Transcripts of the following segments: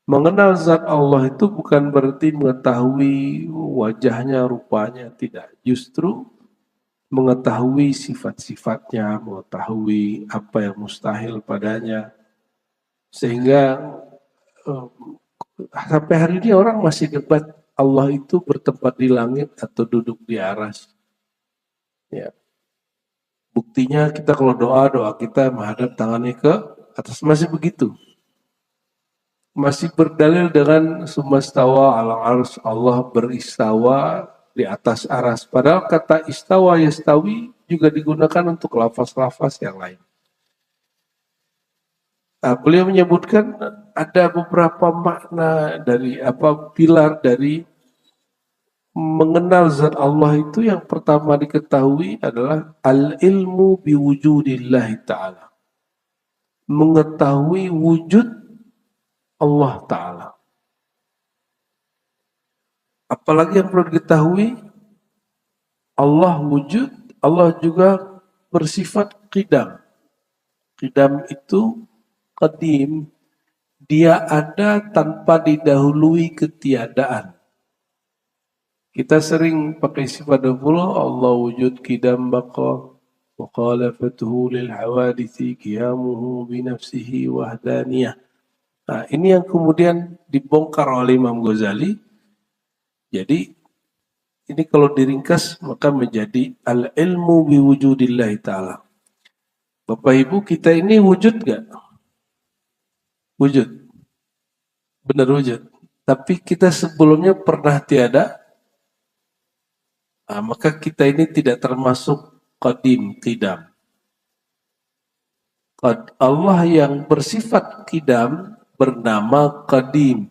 Mengenal zat Allah itu bukan berarti mengetahui wajahnya, rupanya, tidak. Justru mengetahui sifat-sifatnya, mengetahui apa yang mustahil padanya. Sehingga eh, sampai hari ini orang masih debat Allah itu bertempat di langit atau duduk di aras. Ya. Buktinya kita kalau doa kita menghadap tangannya ke atas, masih begitu. Masih berdalil dengan sumastawa ala ars, Allah beristawa di atas aras. Padahal kata istawa yastawi juga digunakan untuk lafaz-lafaz yang lain. Nah, beliau menyebutkan ada beberapa makna dari pilar dari mengenal zat Allah itu. Yang pertama diketahui adalah al-ilmu biwujudillahi ta'ala. Mengetahui wujud Allah Ta'ala. Apalagi yang perlu diketahui, Allah wujud, Allah juga bersifat qidam. Qidam itu qadim, dia ada tanpa didahului ketiadaan. Kita sering pakai sifat dahulu, Allah wujud qidam baqa, wa khalafatuhu lil hawadithi qiyamuhu binafsihi wahdaniyah. Nah, ini yang kemudian dibongkar oleh Imam Ghazali. Jadi ini kalau diringkas maka menjadi al-ilmu biwujudillahi ta'ala. Bapak Ibu, kita ini wujud gak? Wujud. Benar wujud. Tapi kita sebelumnya pernah tiada, maka kita ini tidak termasuk qadim, qidam. Allah yang bersifat qidam bernama qadim.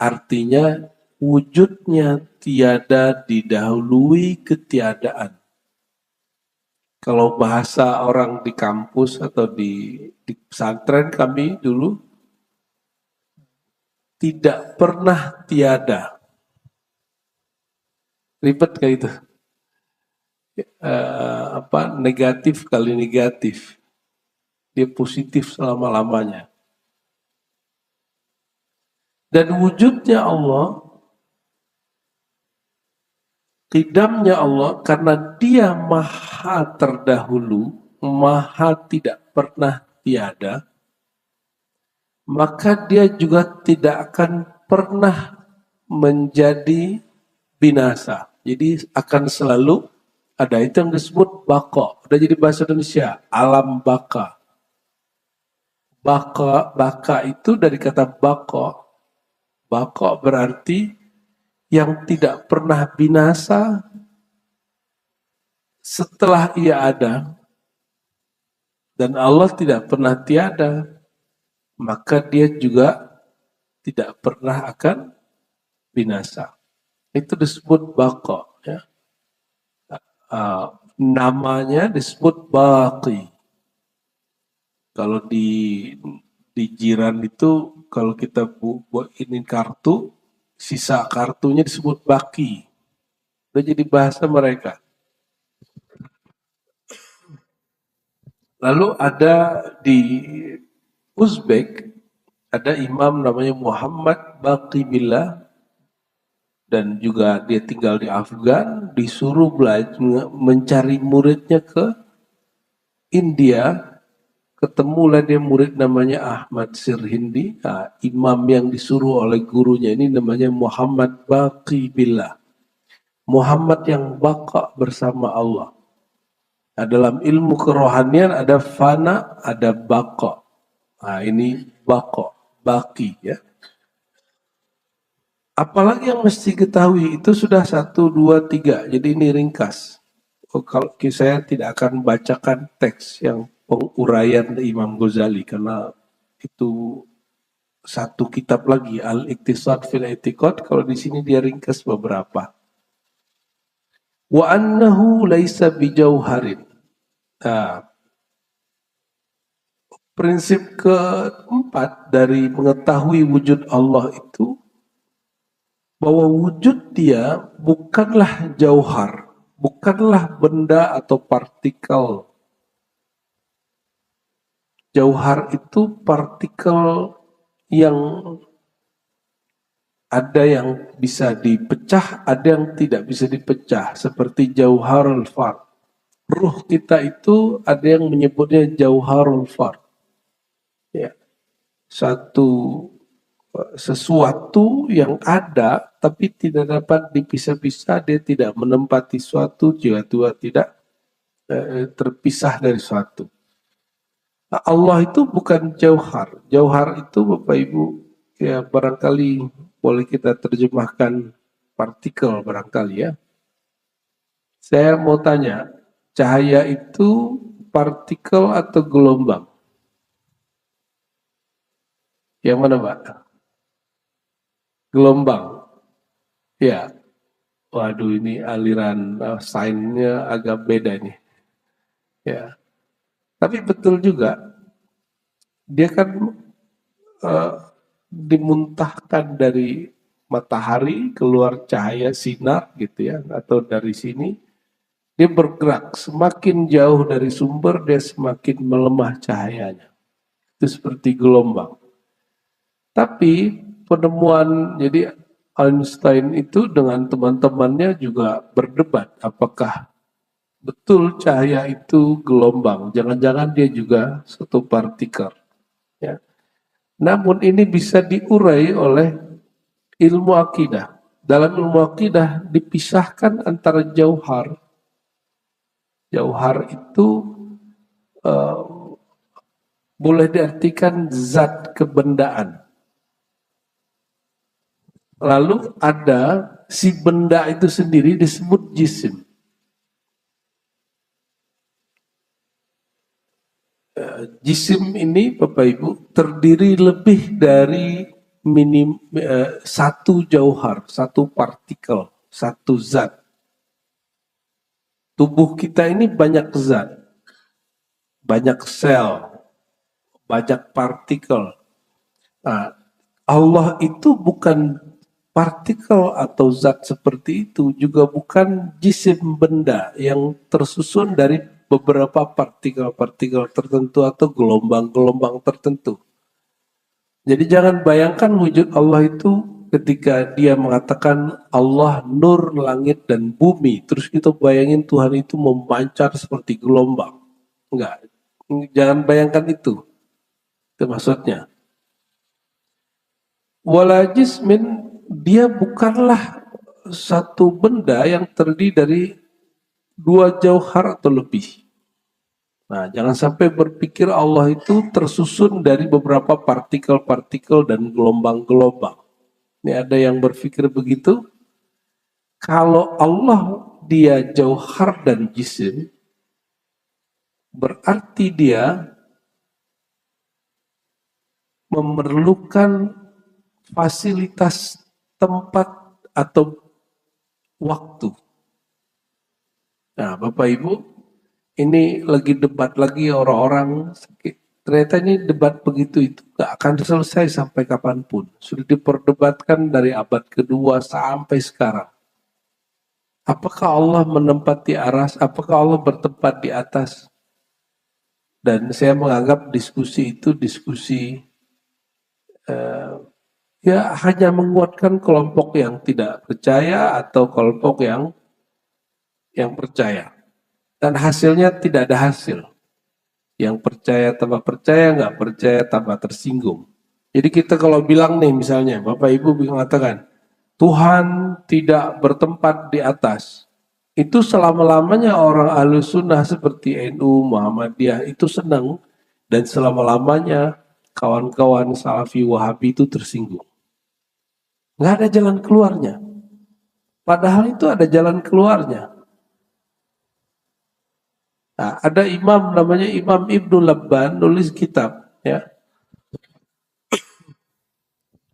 Artinya wujudnya tiada didahului ketiadaan. Kalau bahasa orang di kampus atau di pesantren kami dulu, tidak pernah tiada. Ribet kayak itu. Negatif kali negatif. Dia positif selama-lamanya. Dan wujudnya Allah, qidamnya Allah, karena dia maha terdahulu, maha tidak pernah tiada, maka dia juga tidak akan pernah menjadi binasa. Jadi akan selalu ada, itu yang disebut bako. Udah jadi bahasa Indonesia, alam baka. Baka itu dari kata bako. Bako berarti yang tidak pernah binasa setelah ia ada. Dan Allah tidak pernah tiada, maka dia juga tidak pernah akan binasa. Itu disebut bako. Ya. Namanya disebut baqi. Kalau di jiran itu, kalau kita buat ini kartu, sisa kartunya disebut baki. Udah jadi bahasa mereka. Lalu ada di Uzbek, ada imam namanya Muhammad Baqi Billah, dan juga dia tinggal di Afgan, disuruh belajar mencari muridnya ke India. Ketemulah dia murid namanya Ahmad Sirhindi. Nah, imam yang disuruh oleh gurunya ini namanya Muhammad Baqi Billah. Muhammad yang baqa bersama Allah. Nah, dalam ilmu kerohanian ada fana, ada baqa. Nah, ini baqa, baqi ya. Apalagi yang mesti ketahui, itu sudah 1, 2, 3. Jadi ini ringkas. Kalau saya tidak akan bacakan teks yang penguraian Imam Ghazali, karena itu satu kitab lagi, Al-Iqtisad fil I'tiqad. Kalau di sini dia ringkas beberapa. Wa annahu laisa bijauharin. Nah, prinsip keempat dari mengetahui wujud Allah itu, bahwa wujud dia bukanlah jauhar, bukanlah benda atau partikel. Jauhar itu partikel yang Ada yang bisa dipecah, ada yang tidak bisa dipecah, seperti jauharul fard. Ruh kita itu ada yang menyebutnya jauharul fard. Ya, satu sesuatu yang ada tapi tidak dapat dipisah-pisah, dia tidak menempati suatu, juga tidak terpisah dari suatu. Nah, Allah itu bukan jauhar. Jauhar itu Bapak Ibu ya barangkali boleh kita terjemahkan partikel barangkali ya. Saya mau tanya, cahaya itu partikel atau gelombang? Yang mana Pak? Gelombang. Ya, waduh ini aliran sainsnya agak beda nih. Ya, tapi betul juga dia kan uh, dimuntahkan dari matahari keluar cahaya sinar gitu ya, atau dari sini dia bergerak semakin jauh dari sumber dia semakin melemah cahayanya. Itu seperti gelombang. Tapi penemuan jadi Einstein itu dengan teman-temannya juga berdebat apakah betul cahaya itu gelombang, jangan-jangan dia juga satu partikel. Ya. Namun ini bisa diurai oleh ilmu akidah. Dalam ilmu akidah dipisahkan antara jauhar. Jauhar itu boleh diartikan zat kebendaan. Lalu ada si benda itu sendiri disebut jisim. Jisim ini Bapak Ibu terdiri lebih dari satu jauhar, satu partikel, satu zat. Tubuh kita ini banyak zat, banyak sel, banyak partikel. Nah, Allah itu bukan partikel atau zat seperti itu, juga bukan jisim benda yang tersusun dari beberapa partikel-partikel tertentu atau gelombang-gelombang tertentu. Jadi jangan bayangkan wujud Allah itu ketika dia mengatakan Allah nur langit dan bumi, terus kita bayangin Tuhan itu memancar seperti gelombang. Enggak, jangan bayangkan itu. Itu maksudnya. Wala jismin, dia bukanlah satu benda yang terdiri dari dua jauhar atau lebih. Nah, jangan sampai berpikir Allah itu tersusun dari beberapa partikel-partikel dan gelombang-gelombang. Ini ada yang berpikir begitu. Kalau Allah dia jauhar dan jisim, berarti dia memerlukan fasilitas tempat atau waktu. Nah, Bapak Ibu, ini lagi debat lagi orang-orang. Ternyata ini debat begitu itu gak akan selesai sampai kapanpun. Sudah diperdebatkan dari abad kedua sampai sekarang. Apakah Allah menempati aras? Apakah Allah bertempat di atas? Dan saya menganggap diskusi itu diskusi ya hanya menguatkan kelompok yang tidak percaya atau kelompok yang percaya. Dan hasilnya tidak ada hasil. Yang percaya tambah percaya, nggak percaya tambah tersinggung. Jadi kita kalau bilang nih misalnya, Bapak Ibu mengatakan, Tuhan tidak bertempat di atas. Itu selama-lamanya orang Ahlus Sunnah seperti NU, Muhammadiyah itu senang. Dan selama-lamanya kawan-kawan Salafi Wahabi itu tersinggung. Nggak ada jalan keluarnya. Padahal itu ada jalan keluarnya. Nah, ada imam namanya Imam Ibnu Labban nulis kitab ya.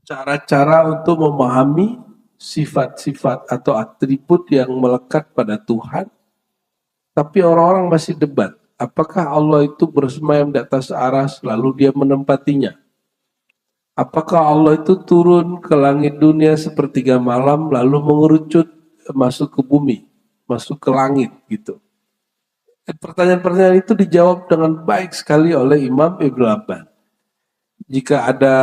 Cara-cara untuk memahami sifat-sifat atau atribut yang melekat pada Tuhan. Tapi orang-orang masih debat. Apakah Allah itu bersemayam di atas aras lalu dia menempatinya? Apakah Allah itu turun ke langit dunia sepertiga malam lalu mengerucut masuk ke bumi, masuk ke langit gitu. Pertanyaan-pertanyaan itu dijawab dengan baik sekali oleh Imam Ibnu Labban. Jika ada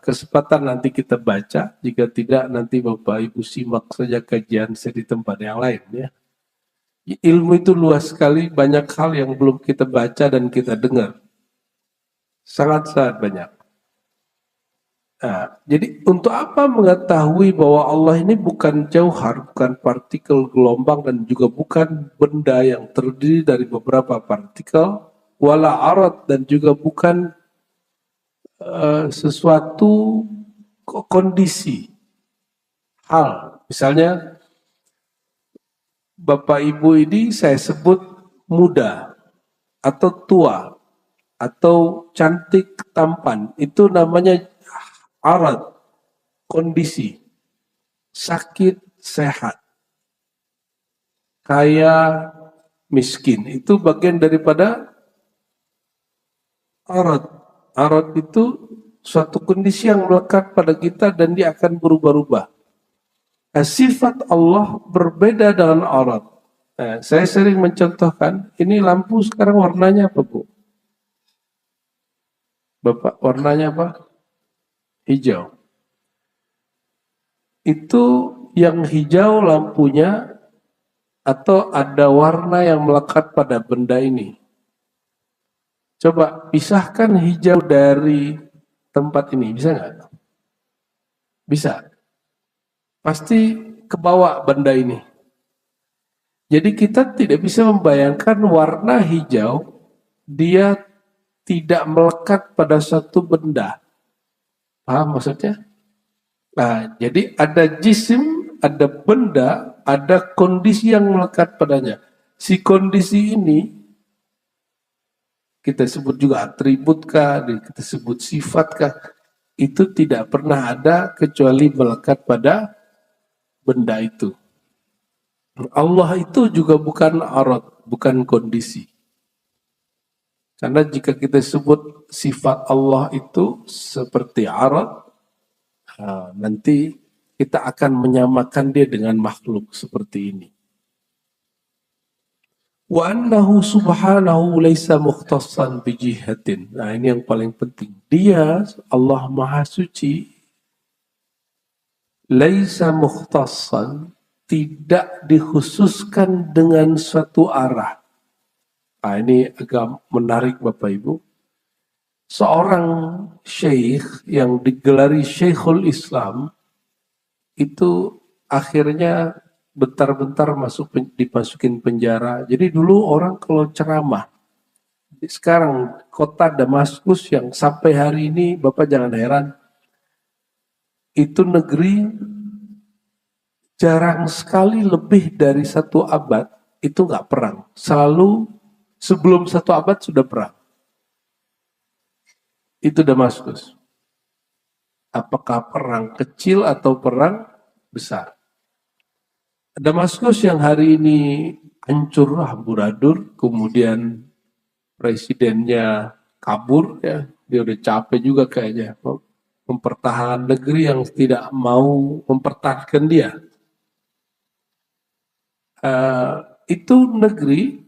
kesempatan nanti kita baca, jika tidak nanti Bapak Ibu simak saja kajian saya di tempat yang lain ya. Ilmu itu luas sekali, banyak hal yang belum kita baca dan kita dengar. Sangat-sangat banyak. Nah, jadi untuk apa mengetahui bahwa Allah ini bukan jauhar, bukan partikel gelombang dan juga bukan benda yang terdiri dari beberapa partikel, wala arad dan juga bukan sesuatu kondisi, hal. Misalnya Bapak Ibu ini saya sebut muda atau tua atau cantik tampan, itu namanya arad, kondisi, sakit, sehat, kaya, miskin. Itu bagian daripada arad. Arad itu suatu kondisi yang melekat pada kita dan dia akan berubah-ubah. Nah, sifat Allah berbeda dengan arad. Nah, saya sering mencontohkan, ini lampu sekarang warnanya apa Bu? Bapak, warnanya apa? Hijau. Itu yang hijau lampunya atau ada warna yang melekat pada benda ini. Coba pisahkan hijau dari tempat ini, bisa nggak? Bisa. Pasti kebawa benda ini. Jadi kita tidak bisa membayangkan warna hijau, dia tidak melekat pada satu benda. Paham maksudnya? Nah, jadi ada jisim, ada benda, ada kondisi yang melekat padanya. Si kondisi ini kita sebut juga atribut kah, kita sebut sifat kah, itu tidak pernah ada kecuali melekat pada benda itu. Allah itu juga bukan arad, bukan kondisi. Karena jika kita sebut sifat Allah itu seperti arad, nanti kita akan menyamakan dia dengan makhluk seperti ini. Wa annahu subhanahu laisa mukhtassan bijihatin. Nah, ini yang paling penting. Dia Allah Maha Suci laisa mukhtassan, tidak dikhususkan dengan suatu arah. Nah, ini agak menarik Bapak Ibu. Seorang syekh yang digelari Syekhul Islam itu akhirnya bentar-bentar dimasukin penjara. Jadi dulu orang kalau ceramah, sekarang kota Damaskus yang sampai hari ini Bapak jangan heran, itu negeri jarang sekali lebih dari 1 abad itu nggak perang. Selalu sebelum 1 abad sudah perang. Itu Damaskus. Apakah perang kecil atau perang besar? Damaskus yang hari ini hancur amburadur, kemudian presidennya kabur, ya, dia udah capek juga kayaknya mempertahankan negeri yang tidak mau mempertahankan dia. Itu negeri,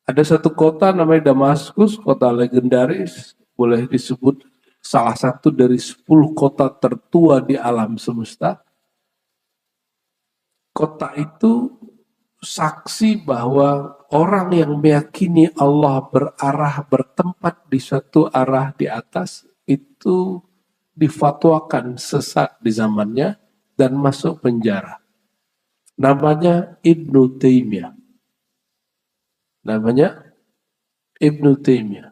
ada satu kota namanya Damaskus, kota legendaris, boleh disebut salah satu dari 10 kota tertua di alam semesta. Kota itu saksi bahwa orang yang meyakini Allah bertempat di suatu arah di atas itu difatwakan sesat di zamannya dan masuk penjara. Namanya Ibnu Taimiyah. Namanya Ibnu Taimiyah.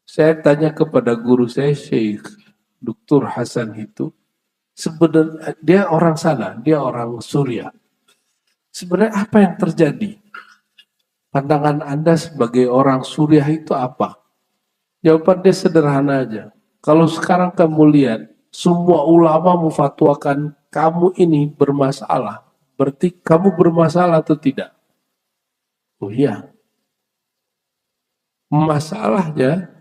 Saya tanya kepada guru saya, Syekh Dr. Hasan itu, sebenarnya dia orang sana, dia orang Suriah. Sebenarnya apa yang terjadi? Pandangan Anda sebagai orang Suriah itu apa? Jawaban dia sederhana aja. Kalau sekarang kamu lihat, semua ulama memfatwakan kamu ini bermasalah. Berarti kamu bermasalah atau tidak? Oh iya. Masalahnya,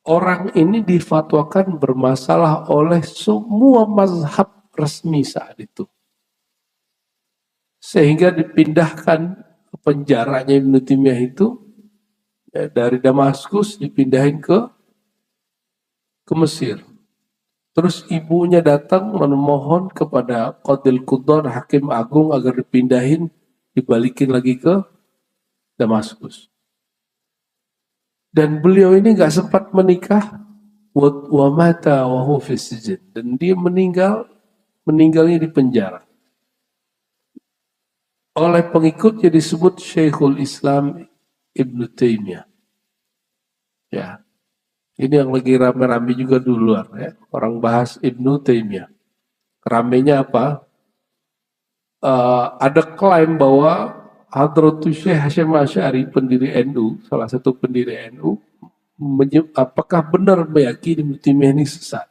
orang ini difatwakan bermasalah oleh semua mazhab resmi saat itu. Sehingga dipindahkan ke penjaranya Ibnu Taimiyah itu, dari Damaskus dipindahin ke ke Mesir. Terus ibunya datang memohon kepada Qadil Quddar, Hakim Agung, agar dipindahin, dibalikin lagi ke Damaskus. Dan beliau ini nggak sempat menikah, wa mata wa huwa fi sijn. Dan dia meninggalnya di penjara. Oleh pengikutnya disebut Syekhul Islam Ibnu Taimiyah. Ya, ini yang lagi rame-rame juga di luar ya. Orang bahas Ibnu Taimiyah. Ramenya apa? Ada klaim bahwa Hadratus Syekh Hasyim Asy'ari, pendiri NU, salah satu pendiri NU, apakah benar meyakini Ibnu Taimiyah ini sesat?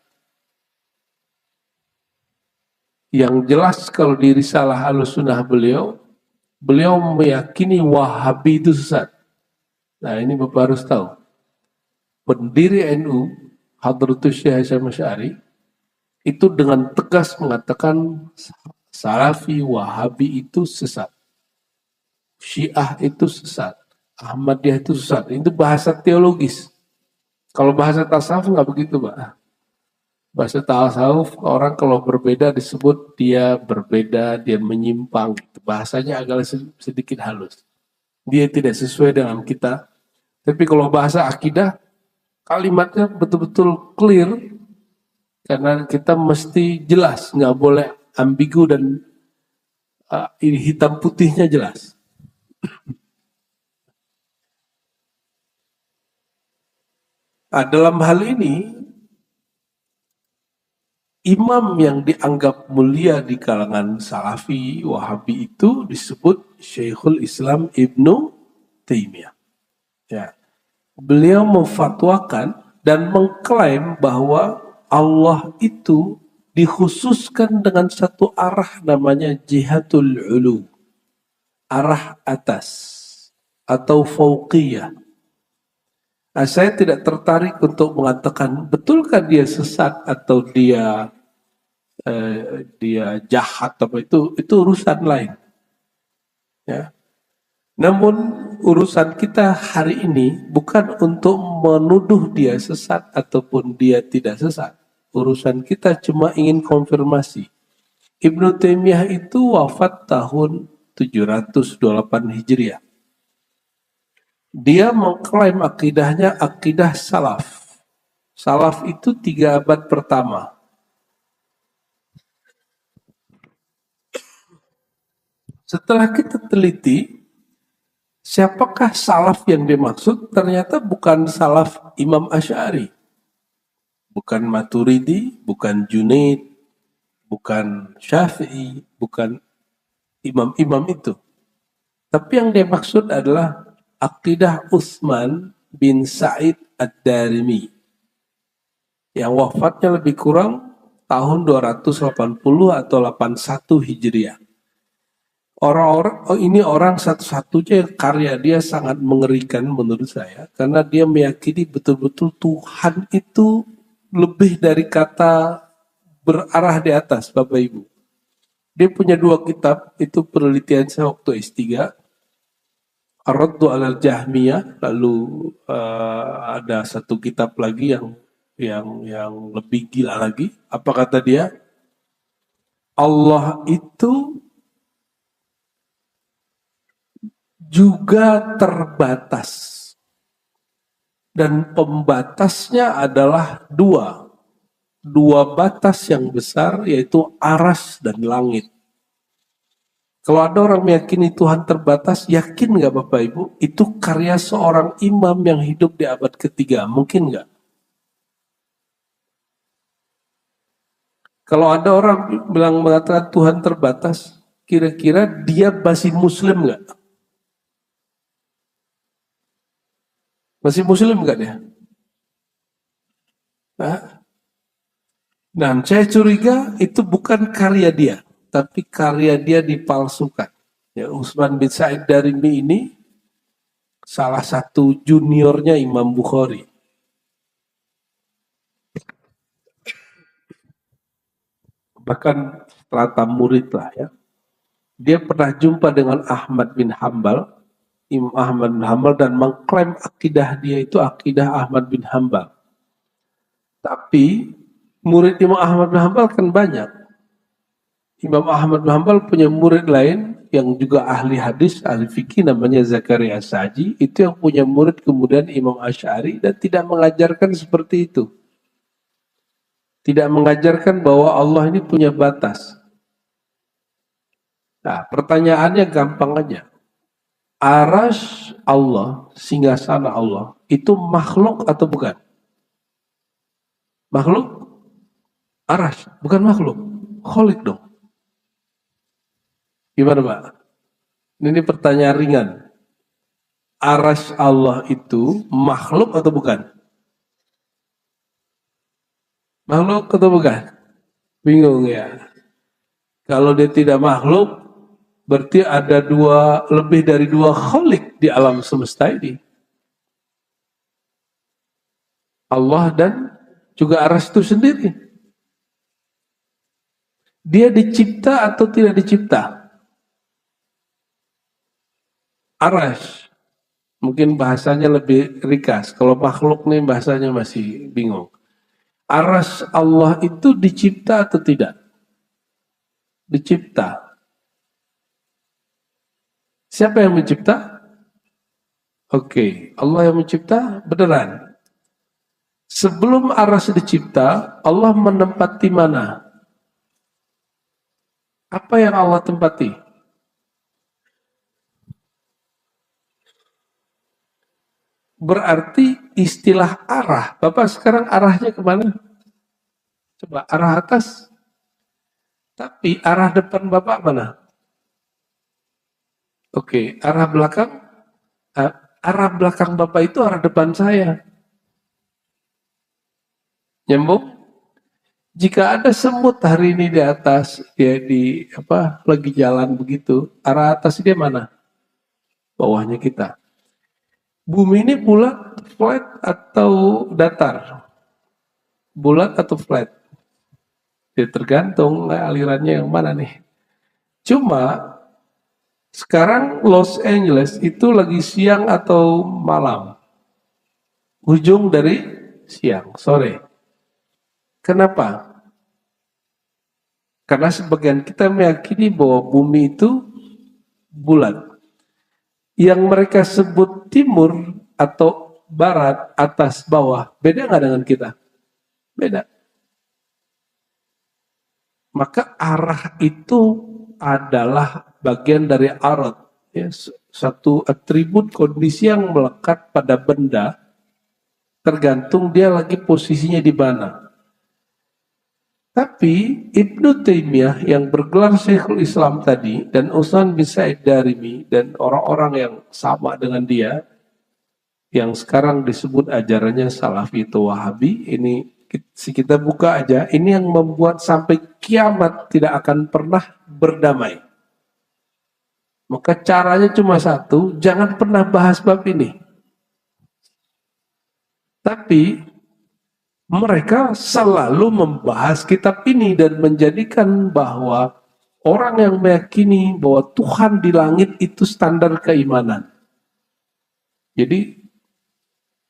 Yang jelas kalau di risalah Ahlussunnah beliau meyakini Wahabi itu sesat. Nah ini Bapak harus tahu. Pendiri NU, Hadratus Syekh Hasyim Asy'ari, itu dengan tegas mengatakan Salafi, Wahabi itu sesat. Syiah itu sesat. Ahmadiyah itu sesat. Itu bahasa teologis. Kalau bahasa tasawuf nggak begitu, Pak. Bahasa tasawuf orang kalau berbeda disebut dia berbeda, dia menyimpang. Bahasanya agak sedikit halus. Dia tidak sesuai dengan kita. Tapi kalau bahasa akidah, kalimatnya betul-betul clear. Karena kita mesti jelas, nggak boleh ambigu dan ini hitam putihnya jelas. Nah, dalam hal ini, imam yang dianggap mulia di kalangan Salafi, Wahabi itu disebut Syekhul Islam Ibnu Taimiyah. Ya. Beliau memfatwakan dan mengklaim bahwa Allah itu dikhususkan dengan satu arah namanya jihatul ulu, arah atas atau fauqiyah. Nah, saya tidak tertarik untuk mengatakan betulkah dia sesat atau dia jahat, apa itu urusan lain. Ya. Namun urusan kita hari ini bukan untuk menuduh dia sesat ataupun dia tidak sesat. Urusan kita cuma ingin konfirmasi. Ibnu Taimiyah itu wafat tahun 728 Hijriah. Dia mengklaim akidahnya akidah salaf. Salaf itu 3 abad pertama. Setelah kita teliti, siapakah salaf yang dimaksud? Ternyata bukan salaf Imam Asy'ari. Bukan Maturidi, bukan Junaid, bukan Syafi'i, bukan imam-imam itu. Tapi yang dimaksud adalah akidah Utsman bin Sa'id Ad-Darimi yang wafatnya lebih kurang tahun 280 atau 81 Hijriah. Ini orang satu-satunya yang karya dia sangat mengerikan menurut saya, karena dia meyakini betul-betul Tuhan itu lebih dari kata berarah di atas, Bapak Ibu. Dia punya 2 kitab, itu penelitian saya waktu S3, Ar-Raddu alal Jahmiyah, lalu ada satu kitab lagi yang lebih gila lagi. Apa kata dia? Allah itu juga terbatas. Dan pembatasnya adalah 2. 2 batas yang besar, yaitu aras dan langit. Kalau ada orang meyakini Tuhan terbatas, yakin nggak Bapak Ibu? Itu karya seorang imam yang hidup di abad ketiga, mungkin nggak? Kalau ada orang bilang mengatakan Tuhan terbatas, kira-kira dia masih Muslim nggak? Masih Muslim nggak dia? Nah, saya curiga itu bukan karya dia, tapi karya dia dipalsukan. Ya, Utsman bin Sa'id Darimi ini salah satu juniornya Imam Bukhari. Bahkan strata murid lah ya. Dia pernah jumpa dengan Ahmad bin Hambal, Imam Ahmad bin Hambal, dan mengklaim akidah dia itu akidah Ahmad bin Hambal. Tapi murid Imam Ahmad bin Hambal kan banyak. Imam Ahmad bin Hambal punya murid lain yang juga ahli hadis, ahli fikih namanya Zakaria As-Saji. Itu yang punya murid kemudian Imam Asy'ari dan tidak mengajarkan seperti itu. Tidak mengajarkan bahwa Allah ini punya batas. Nah, pertanyaannya gampang aja. Arasy Allah, singgasana Allah, itu makhluk atau bukan? Makhluk? Arasy, bukan makhluk. Kholik dong. Gimana Pak? Ini pertanyaan ringan. Arasy Allah itu makhluk atau bukan? Makhluk atau bukan? Bingung ya. Kalau dia tidak makhluk, berarti ada lebih dari dua kholik di alam semesta ini. Allah dan juga arasy itu sendiri. Dia dicipta atau tidak dicipta? Arasy. Mungkin bahasanya lebih ringkas. Kalau makhluk nih bahasanya masih bingung. Arasy Allah itu dicipta atau tidak? Dicipta. Siapa yang mencipta? Oke, Allah yang mencipta beneran. Sebelum arasy dicipta, Allah menempati mana? Apa yang Allah tempati? Berarti istilah arah. Bapak sekarang arahnya kemana? Coba arah atas. Tapi arah depan Bapak mana? Oke, arah belakang. Arah belakang Bapak itu arah depan saya. Nyambung? Jika ada semut hari ini di atas, dia lagi jalan begitu, arah atas dia mana? Bawahnya kita. Bumi ini bulat, flat atau datar? Bulat atau flat? Ya tergantung alirannya yang mana nih. Cuma sekarang Los Angeles itu lagi siang atau malam? Ujung dari siang, sore. Kenapa? Karena sebagian kita meyakini bahwa bumi itu bulat. Yang mereka sebut timur atau barat, atas, bawah, beda nggak dengan kita? Beda. Maka arah itu adalah bagian dari arad, ya, satu atribut kondisi yang melekat pada benda, tergantung dia lagi posisinya di mana. Tapi Ibnu Taimiyah yang bergelar Syekhul Islam tadi dan Utsman bin Said Darimi dan orang-orang yang sama dengan dia yang sekarang disebut ajarannya Salafi atau Wahabi, ini kita buka aja, ini yang membuat sampai kiamat tidak akan pernah berdamai. Maka caranya cuma satu, jangan pernah bahas bab ini. Tapi mereka selalu membahas kitab ini dan menjadikan bahwa orang yang meyakini bahwa Tuhan di langit itu standar keimanan. Jadi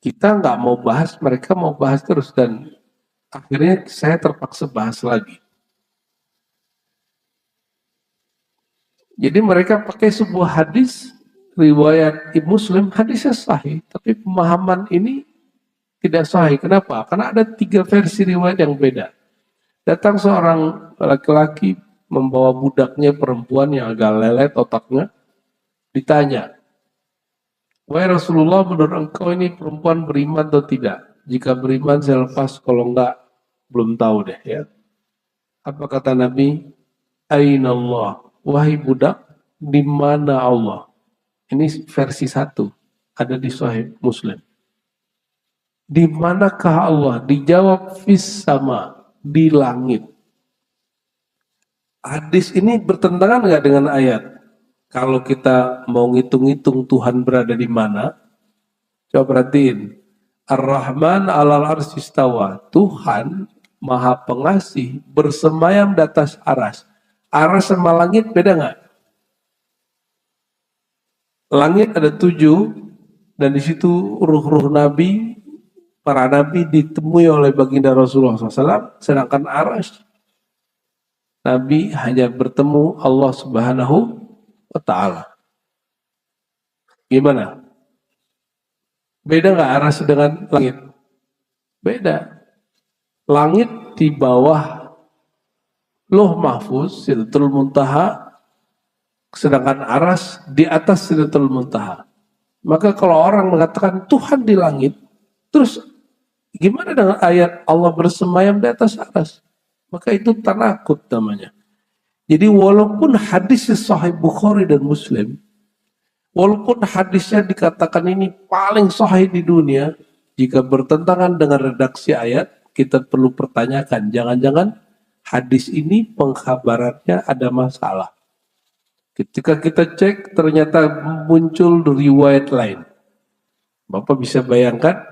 kita nggak mau bahas, mereka mau bahas terus dan akhirnya saya terpaksa bahas lagi. Jadi mereka pakai sebuah hadis riwayat Ibnu Muslim, hadisnya sahih, tapi pemahaman ini tidak sahih. Kenapa? Karena ada 3 versi riwayat yang beda. Datang seorang laki-laki membawa budaknya perempuan yang agak lelet otaknya, ditanya, "Wahai Rasulullah, menurut engkau ini perempuan beriman atau tidak? Jika beriman saya lepas, kalau enggak belum tahu deh ya." Apa kata Nabi? Aina Allah. Wahai budak, di mana Allah? Ini versi 1, ada di Sahih Muslim. Di manakah Allah? Dijawab fis sama, di langit. Hadis ini bertentangan nggak dengan ayat? Kalau kita mau ngitung-ngitung Tuhan berada di mana, coba perhatiin. Ar-Rahman alal arsy istawa. Tuhan Maha Pengasih bersemayam di atas aras. Aras sama langit beda nggak? Langit ada 7 dan di situ ruh-ruh Nabi para nabi ditemui oleh baginda Rasulullah SAW, sedangkan Arsy Nabi hanya bertemu Allah Subhanahu wa Ta'ala. Gimana? Beda nggak Arsy dengan langit? Beda. Langit di bawah Lauh Mahfuz, Sidratul Muntaha, sedangkan Arsy di atas Sidratul Muntaha. Maka kalau orang mengatakan Tuhan di langit, terus gimana dengan ayat Allah bersemayam di atas Arsy? Maka itu tanakut namanya. Jadi walaupun hadisnya Sahih Bukhari dan Muslim, walaupun hadisnya dikatakan ini paling sahih di dunia, jika bertentangan dengan redaksi ayat, kita perlu pertanyakan, jangan-jangan hadis ini pengkhabarannya ada masalah. Ketika kita cek, ternyata muncul riwayat lain. Bapak bisa bayangkan,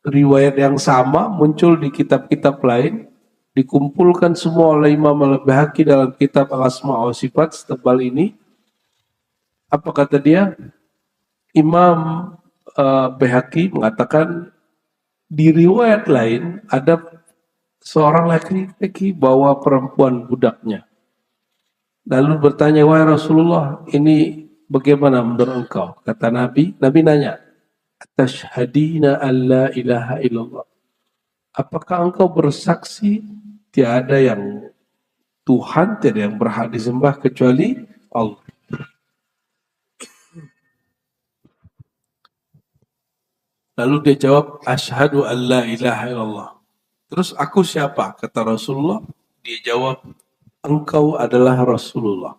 riwayat yang sama muncul di kitab-kitab lain, dikumpulkan semua oleh Imam Al-Baihaqi dalam kitab Al-Asma' wa Sifat setebal ini. Apa kata dia? Imam Baihaqi mengatakan di riwayat lain ada seorang laki-laki bawa perempuan budaknya. Lalu bertanya, wahai Rasulullah, ini bagaimana menurut engkau? Kata Nabi, Nabi nanya, Tashhadina an la ilaha illallah. Apakah engkau bersaksi tiada yang Tuhan, tiada yang berhak disembah kecuali Allah? Lalu dia jawab, Ashhadu an la ilaha illallah. Terus aku siapa? Kata Rasulullah. Dia jawab, engkau adalah Rasulullah.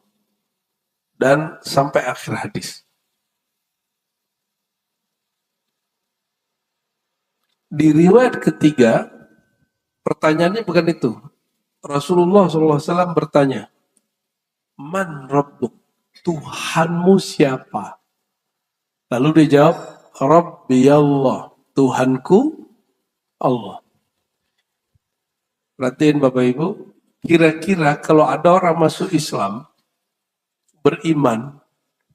Dan sampai akhir hadis. Di riwayat ketiga, pertanyaannya bukan itu. Rasulullah SAW bertanya, Man Rabbuk? Tuhanmu siapa? Lalu dia jawab, Rabbi Allah. Tuhanku Allah. Perhatiin Bapak Ibu, kira-kira kalau ada orang masuk Islam, beriman,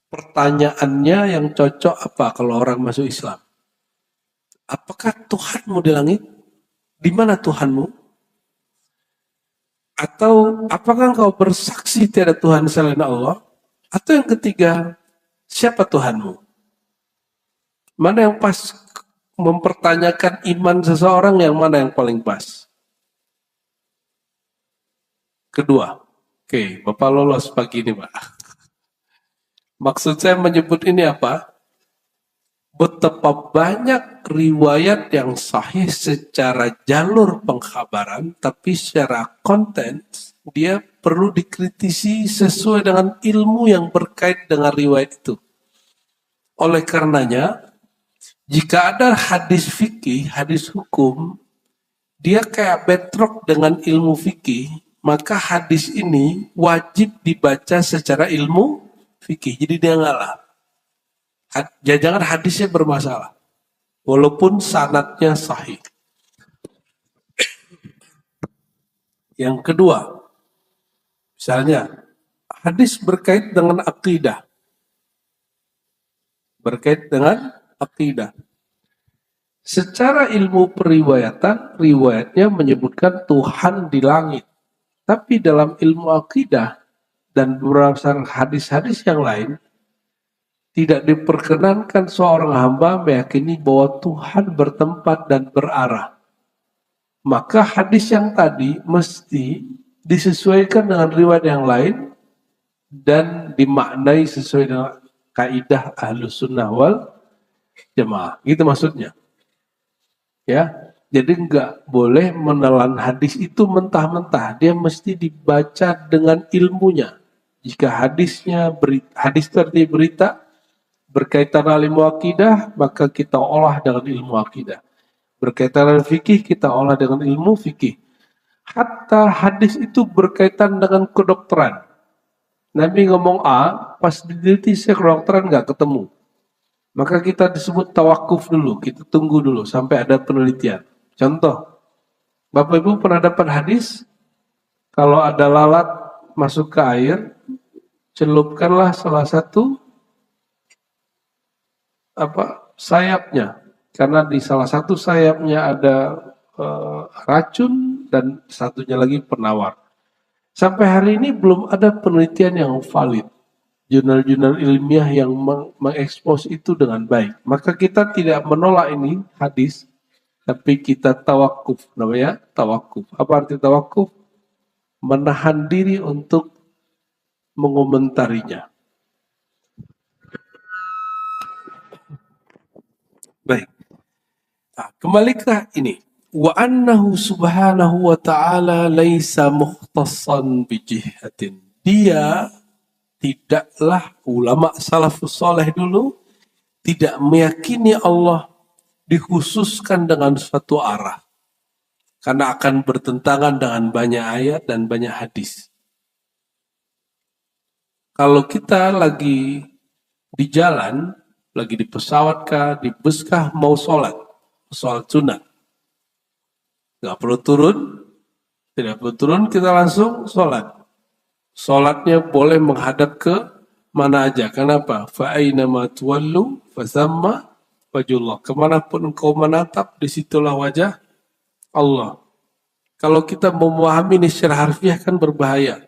pertanyaannya yang cocok apa kalau orang masuk Islam? Apakah Tuhanmu di langit? Di mana Tuhanmu? Atau apakah engkau bersaksi tiada Tuhan selain Allah? Atau yang ketiga, siapa Tuhanmu? Mana yang pas mempertanyakan iman seseorang, yang mana yang paling pas? Kedua. Oke, Bapak lolos pagi ini, Pak. Maksud saya menyebut ini apa? Betapa banyak riwayat yang sahih secara jalur pengkhabaran, tapi secara konten dia perlu dikritisi sesuai dengan ilmu yang berkait dengan riwayat itu. Oleh karenanya, jika ada hadis fikih, hadis hukum, dia kayak bedrock dengan ilmu fikih, maka hadis ini wajib dibaca secara ilmu fikih. Jadi dia ngalah. Jangan hadisnya bermasalah, walaupun sanadnya sahih. Yang kedua, misalnya hadis berkait dengan akidah. Berkait dengan akidah. Secara ilmu periwayatan, riwayatnya menyebutkan Tuhan di langit. Tapi dalam ilmu akidah dan berdasarkan hadis-hadis yang lain, tidak diperkenankan seorang hamba meyakini bahwa Tuhan bertempat dan berarah. Maka hadis yang tadi mesti disesuaikan dengan riwayat yang lain dan dimaknai sesuai dengan kaidah Ahlus Sunnah wal Jamaah. Gitu maksudnya. Ya, jadi nggak boleh menelan hadis itu mentah-mentah. Dia mesti dibaca dengan ilmunya. Jika hadisnya hadis tadi berita berkaitan dengan ilmu akidah, maka kita olah dengan ilmu akidah. Berkaitan dengan fikih, kita olah dengan ilmu fikih. Hatta hadis itu berkaitan dengan kedokteran. Nabi ngomong A, pas diteliti saya kedokteran nggak ketemu. Maka kita disebut tawakuf dulu, kita tunggu dulu sampai ada penelitian. Contoh, Bapak Ibu pernah dapat hadis, kalau ada lalat masuk ke air, celupkanlah salah satu sayapnya karena di salah satu sayapnya ada racun dan satunya lagi penawar. Sampai hari ini belum ada penelitian yang valid, jurnal-jurnal ilmiah yang mengekspos itu dengan baik. Maka kita tidak menolak ini hadis, tapi kita tawakuf, namanya tawakuf. Apa arti tawakuf? Menahan diri untuk mengomentarinya. Baik. Nah, kembali ke ini. Wa annahu subhanahu wa ta'ala laisa mukhtassan bijihatin. Dia tidaklah, ulama salafus soleh dulu tidak meyakini Allah dikhususkan dengan suatu arah. Karena akan bertentangan dengan banyak ayat dan banyak hadis. Kalau kita lagi di jalan, lagi di pesawat kah, di bus kah, mau sholat sunat. Nggak perlu turun, tidak perlu turun, kita langsung sholat. Sholatnya boleh menghadap ke mana aja. Kenapa? Fa'ainama tuwallu fasamma wajullah. Kemanapun engkau menatap, disitulah wajah Allah. Kalau kita memahami ini secara harfiah kan berbahaya.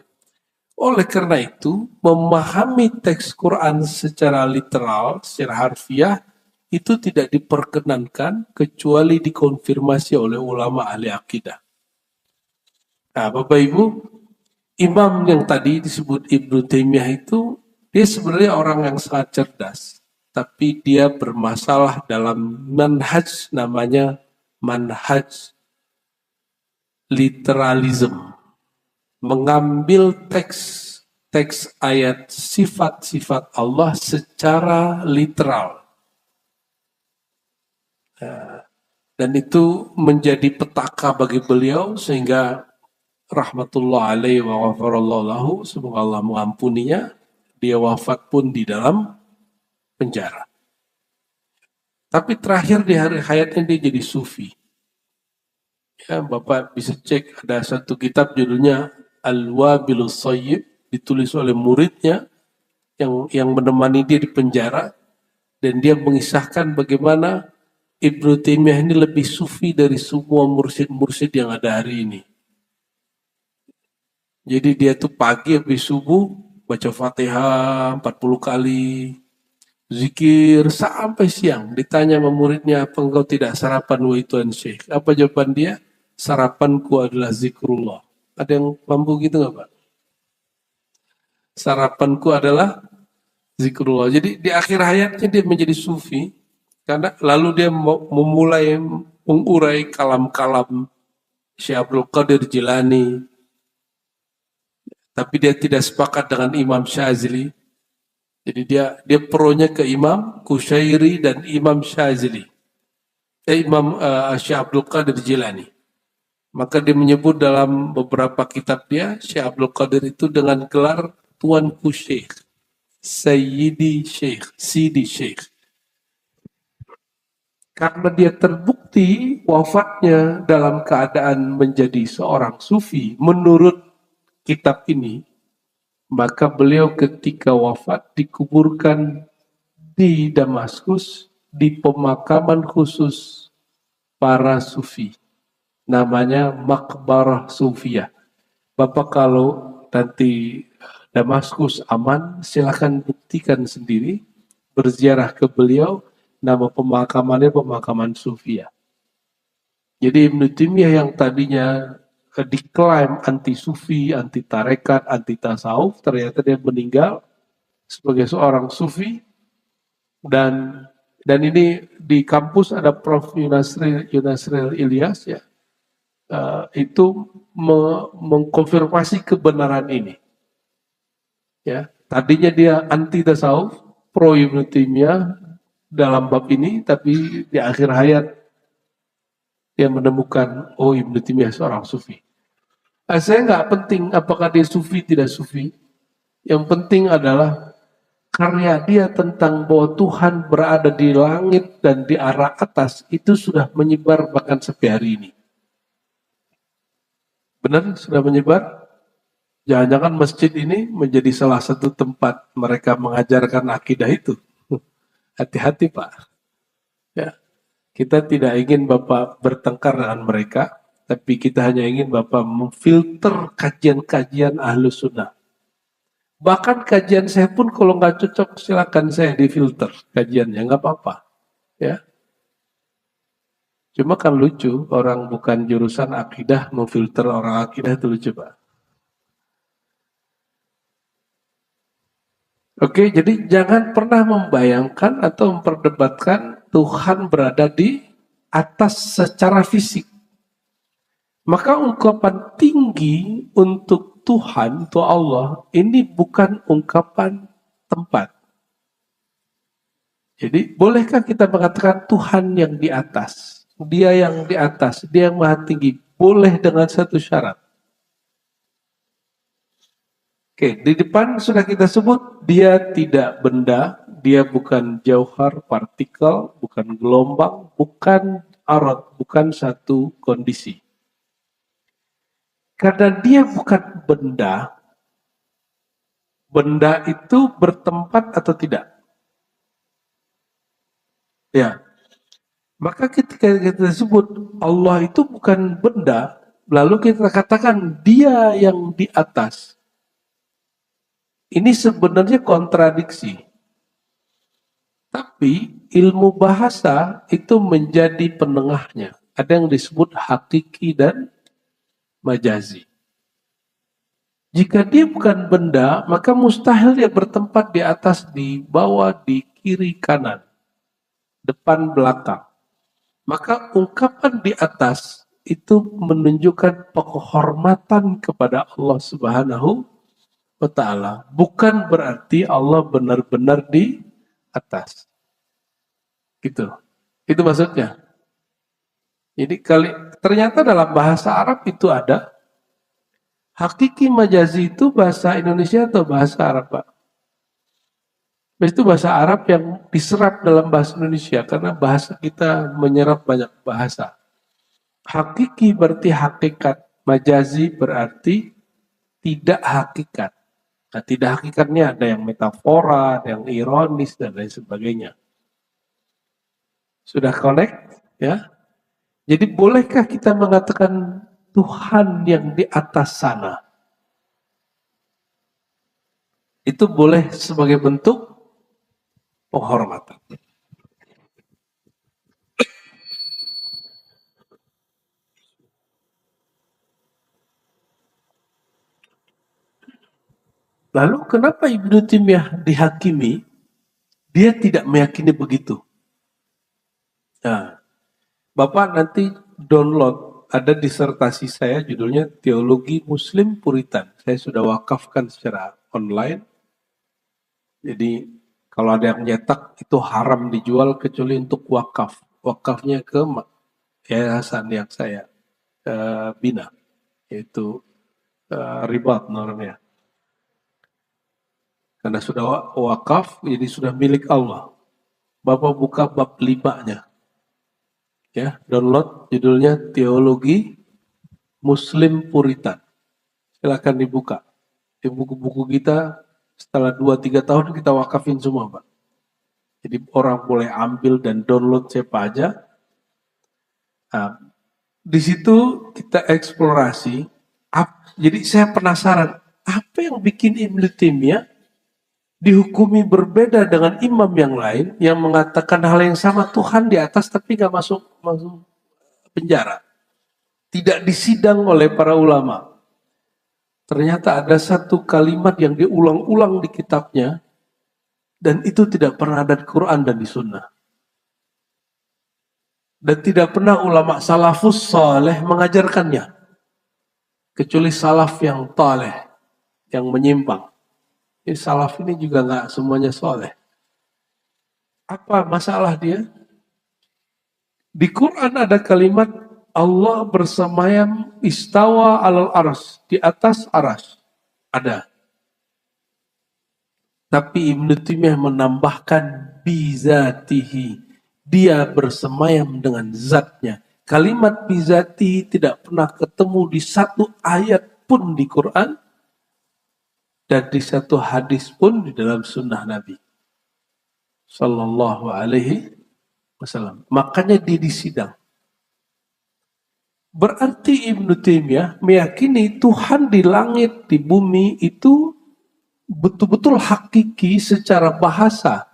Oleh karena itu, memahami teks Quran secara literal, secara harfiah, itu tidak diperkenankan kecuali dikonfirmasi oleh ulama ahli akidah. Nah, Bapak Ibu, imam yang tadi disebut Ibnu Taimiyah itu, dia sebenarnya orang yang sangat cerdas. Tapi dia bermasalah dalam manhaj, namanya manhaj literalism. Mengambil teks ayat sifat-sifat Allah secara literal. Dan itu menjadi petaka bagi beliau sehingga rahmatullah alaihi wa ghafarallahu lahu, semoga Allah mengampuninya, dia wafat pun di dalam penjara. Tapi terakhir di hari hayatnya dia jadi sufi. Ya, Bapak bisa cek, ada satu kitab judulnya Al-Wabilus Sayyib, ditulis oleh muridnya yang menemani dia di penjara, dan dia mengisahkan bagaimana Ibnu Taimiyah ini lebih sufi dari semua mursyid-mursyid yang ada hari ini. Jadi dia tuh pagi habis subuh baca Fatihah 40 kali, zikir sampai siang. Ditanya sama muridnya, apa engkau tidak sarapan wahai Tuan Syekh? Apa jawaban dia? Sarapanku adalah zikrullah. Ada yang mampu gitu nggak Pak? Sarapanku adalah zikrullah. Jadi di akhir hayatnya dia menjadi sufi, karena lalu dia memulai mengurai kalam-kalam Syekh Abdul Qadir Jilani, tapi dia tidak sepakat dengan Imam Syazili. Jadi dia pronya ke Imam Kusyairi dan Imam Syazili. Imam Syekh Abdul Qadir Jilani. Maka dia menyebut dalam beberapa kitab dia, Syekh Abdul Qadir itu dengan gelar Tuanku Syekh, Sayyidi Syekh, Sidi Syekh. Karena dia terbukti wafatnya dalam keadaan menjadi seorang sufi, menurut kitab ini, maka beliau ketika wafat dikuburkan di Damaskus, di pemakaman khusus para sufi. Namanya Makbarah Sufiyah. Bapak kalau nanti Damaskus aman, silakan buktikan sendiri, berziarah ke beliau, nama pemakamannya pemakaman Sufiyah. Jadi Ibnu Taimiyah yang tadinya diklaim anti sufi, anti tarekat, anti tasawuf, ternyata dia meninggal sebagai seorang sufi. Dan ini di kampus ada Prof. Yunasril Ilyas ya, itu mengkonfirmasi kebenaran ini. Ya, tadinya dia anti tasawuf, pro Ibnu Taimiyah dalam bab ini, tapi di akhir hayat dia menemukan, oh Ibnu Taimiyah seorang sufi. Saya nggak penting apakah dia sufi tidak sufi. Yang penting adalah karya dia tentang bahwa Tuhan berada di langit dan di arah atas itu sudah menyebar bahkan sampai hari ini. Benar sudah menyebar? Jangan-jangan masjid ini menjadi salah satu tempat mereka mengajarkan akidah itu. Hati-hati Pak. Ya. Kita tidak ingin Bapak bertengkar dengan mereka, tapi kita hanya ingin Bapak memfilter kajian-kajian Ahlus Sunnah. Bahkan kajian saya pun kalau nggak cocok silakan saya difilter kajiannya, nggak apa-apa. Ya, cuma kan lucu orang bukan jurusan akidah memfilter orang akidah itu lucu Pak. Oke, jadi jangan pernah membayangkan atau memperdebatkan Tuhan berada di atas secara fisik. Maka ungkapan tinggi untuk Tuhan, untuk Allah, ini bukan ungkapan tempat. Jadi bolehkah kita mengatakan Tuhan yang di atas? Dia yang di atas, dia yang maha tinggi. Boleh dengan satu syarat. Oke, di depan sudah kita sebut, dia tidak benda, dia bukan jauhar, partikel, bukan gelombang, bukan arad, bukan satu kondisi. Karena dia bukan benda, benda itu bertempat atau tidak? Ya, maka ketika kita sebut Allah itu bukan benda, lalu kita katakan dia yang di atas. Ini sebenarnya kontradiksi. Tapi ilmu bahasa itu menjadi penengahnya. Ada yang disebut hakiki dan majazi. Jika dia bukan benda, maka mustahil dia bertempat di atas, di bawah, di kiri, kanan, depan, belakang. Maka ungkapan di atas itu menunjukkan penghormatan kepada Allah Subhanahu wa Ta'ala. Bukan berarti Allah benar-benar di atas. Gitu. Itu maksudnya. Jadi ternyata dalam bahasa Arab itu ada. Hakiki majazi itu bahasa Indonesia atau bahasa Arab, Pak? Itu bahasa Arab yang diserap dalam bahasa Indonesia karena bahasa kita menyerap banyak bahasa. Hakiki berarti hakikat, majazi berarti tidak hakikat. Nah, tidak hakikatnya ada yang metafora, ada yang ironis dan lain sebagainya. Sudah connect? Ya. Jadi bolehkah kita mengatakan Tuhan yang di atas sana? Itu boleh sebagai bentuk penghormatan. Lalu kenapa Ibnu Taimiyah dihakimi? Dia tidak meyakini begitu. Nah, Bapak nanti download, ada disertasi saya judulnya Teologi Muslim Puritan. Saya sudah wakafkan secara online. Jadi kalau ada yang nyetak itu haram dijual kecuali untuk wakaf. Wakafnya ke yayasan yang saya bina, yaitu Ribat namanya. Karena sudah wakaf, jadi sudah milik Allah. Bapak buka bab 5-nya. Ya, download judulnya Teologi Muslim Puritan. Silakan dibuka. Di buku-buku kita setelah 2-3 tahun kita wakafin semua, Pak. Jadi orang boleh ambil dan download siapa aja. Nah, di situ kita eksplorasi. Jadi saya penasaran, apa yang bikin Ibnu Taimiyah dihukumi berbeda dengan imam yang lain yang mengatakan hal yang sama, Tuhan di atas tapi nggak masuk penjara, tidak disidang oleh para ulama. Ternyata ada satu kalimat yang diulang-ulang di kitabnya dan itu tidak pernah ada di Quran dan di Sunnah. Dan tidak pernah ulama salafus saleh mengajarkannya kecuali salaf yang taleh, yang menyimpang. Jadi salaf ini juga nggak semuanya soleh. Apa masalah dia? Di Quran ada kalimat Allah bersemayam istawa alal aras, di atas aras. Ada. Tapi Ibnu Taimiyah menambahkan bizatihi. Dia bersemayam dengan zatnya. Kalimat bizatihi tidak pernah ketemu di satu ayat pun di Quran dan di satu hadis pun di dalam sunnah Nabi Sallallahu Alaihi Masalah. Makanya dia disidang. Berarti Ibnu Taimiyah meyakini Tuhan di langit, di bumi itu betul-betul hakiki secara bahasa.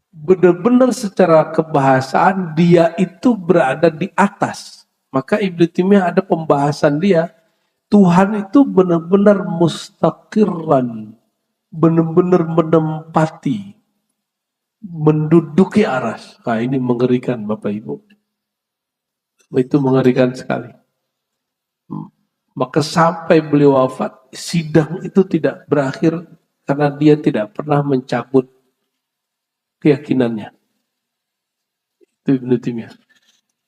Benar-benar secara kebahasaan dia itu berada di atas. Maka Ibnu Taimiyah ada pembahasan dia, Tuhan itu benar-benar mustaqirran, benar-benar menempati, menduduki aras. Nah, ini mengerikan Bapak Ibu. Itu mengerikan sekali. Maka sampai beliau wafat, sidang itu tidak berakhir karena dia tidak pernah mencabut keyakinannya. Itu Ibnu Taimiyah.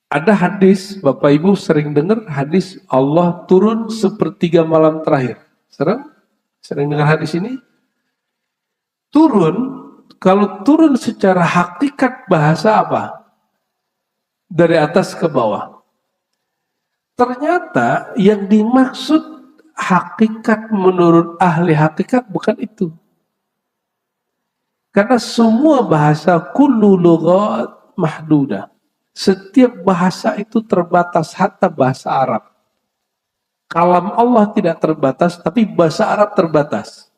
Ada hadis, Bapak Ibu sering dengar hadis Allah turun sepertiga malam terakhir. Sering dengar hadis ini? Turun, kalau turun secara hakikat bahasa apa? Dari atas ke bawah. Ternyata yang dimaksud hakikat menurut ahli hakikat bukan itu. Karena semua bahasa kullu lughat mahdudah. Setiap bahasa itu terbatas, hatta bahasa Arab. Kalam Allah tidak terbatas, tapi bahasa Arab terbatas.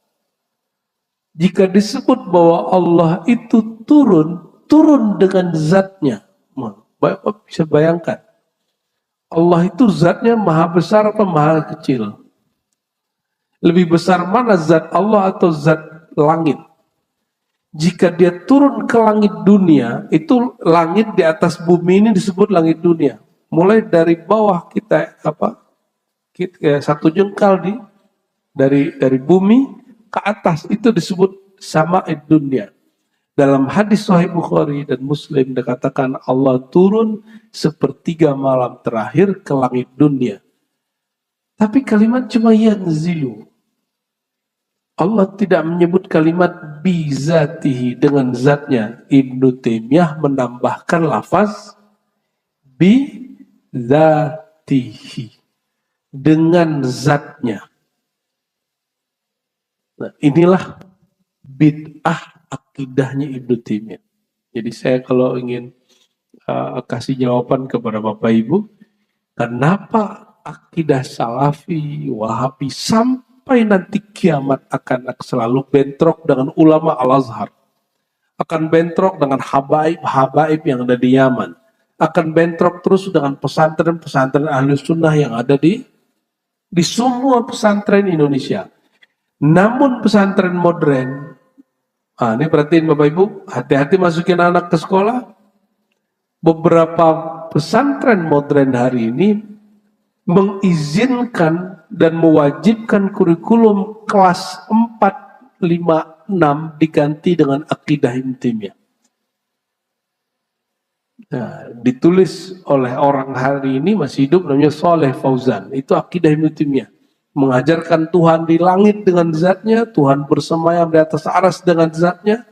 Jika disebut bahwa Allah itu turun dengan zatnya. Bapak bisa bayangkan. Allah itu zatnya maha besar atau maha kecil? Lebih besar mana zat Allah atau zat langit? Jika dia turun ke langit dunia, itu langit di atas bumi ini disebut langit dunia. Mulai dari bawah kita satu jengkal dari bumi ke atas itu disebut sama'id dunia. Dalam hadis Sahih Bukhari dan Muslim dikatakan Allah turun sepertiga malam terakhir ke langit dunia. Tapi kalimat cuma yanzilu. Allah tidak menyebut kalimat bizatihi dengan zatnya. Ibnu Taimiyah menambahkan lafaz bizatihi dengan zatnya. Nah, inilah bid'ah akidahnya Ibnu Taimiyah. Jadi saya kalau ingin kasih jawaban kepada Bapak Ibu, kenapa akidah Salafi, Wahabi sampai nanti kiamat akan selalu bentrok dengan ulama Al-Azhar, akan bentrok dengan habaib yang ada di Yaman, akan bentrok terus dengan pesantren-pesantren ahli sunnah yang ada di semua pesantren Indonesia. Namun pesantren modern, ini perhatiin Bapak Ibu, hati-hati masukin anak ke sekolah. Beberapa pesantren modern hari ini mengizinkan dan mewajibkan kurikulum kelas 4, 5, 6 diganti dengan akidah Ibnu Taimiyah. Nah, ditulis oleh orang hari ini masih hidup namanya Saleh Fauzan. Itu akidah Ibnu Taimiyah. Mengajarkan Tuhan di langit dengan zatnya, Tuhan bersemayam di atas aras dengan zatnya,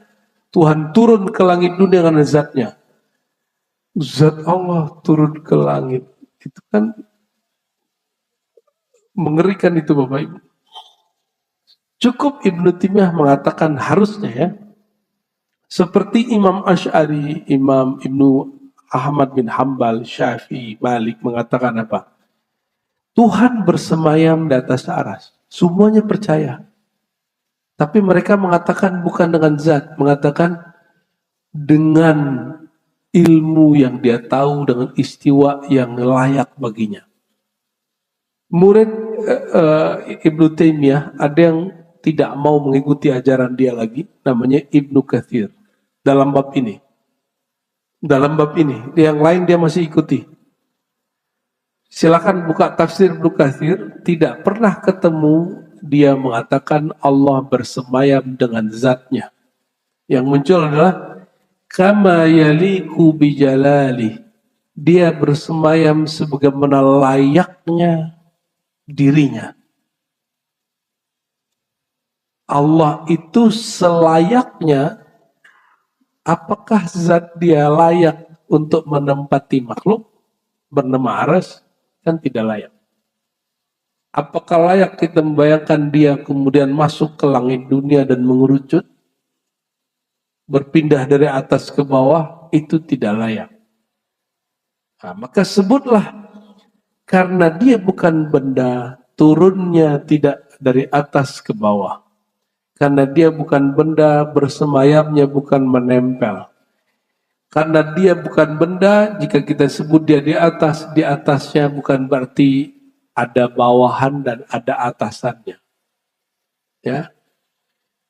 Tuhan turun ke langit dunia dengan zatnya. Zat Allah turun ke langit. Itu kan mengerikan itu Bapak Ibu. Cukup Ibnu Taimiyah mengatakan harusnya ya. Seperti Imam Asy'ari, Imam Ibnu Ahmad bin Hambal, Syafi'i, Malik mengatakan apa? Tuhan bersemayam di atas aras. Semuanya percaya. Tapi mereka mengatakan bukan dengan zat, mengatakan dengan ilmu yang dia tahu, dengan istiwa yang layak baginya. Murid Ibnu Taimiyah ada yang tidak mau mengikuti ajaran dia lagi, namanya Ibnu Katsir. Dalam bab ini, yang lain dia masih ikuti. Silakan buka tafsir Ibnu Katsir, tidak pernah ketemu dia mengatakan Allah bersemayam dengan zatnya. Yang muncul adalah kama yaliku bijalali. Dia bersemayam sebagaimana layaknya dirinya. Allah itu selayaknya, apakah zat dia layak untuk menempati makhluk bernama aras? Kan tidak layak. Apakah layak kita membayangkan dia kemudian masuk ke langit dunia dan mengerucut? berpindah dari atas ke bawah itu tidak layak. Nah, maka sebutlah karena dia bukan benda, turunnya tidak dari atas ke bawah. Karena dia bukan benda, bersemayamnya bukan menempel. Karena dia bukan benda, jika kita sebut dia di atasnya bukan berarti ada bawahan dan ada atasannya. Ya,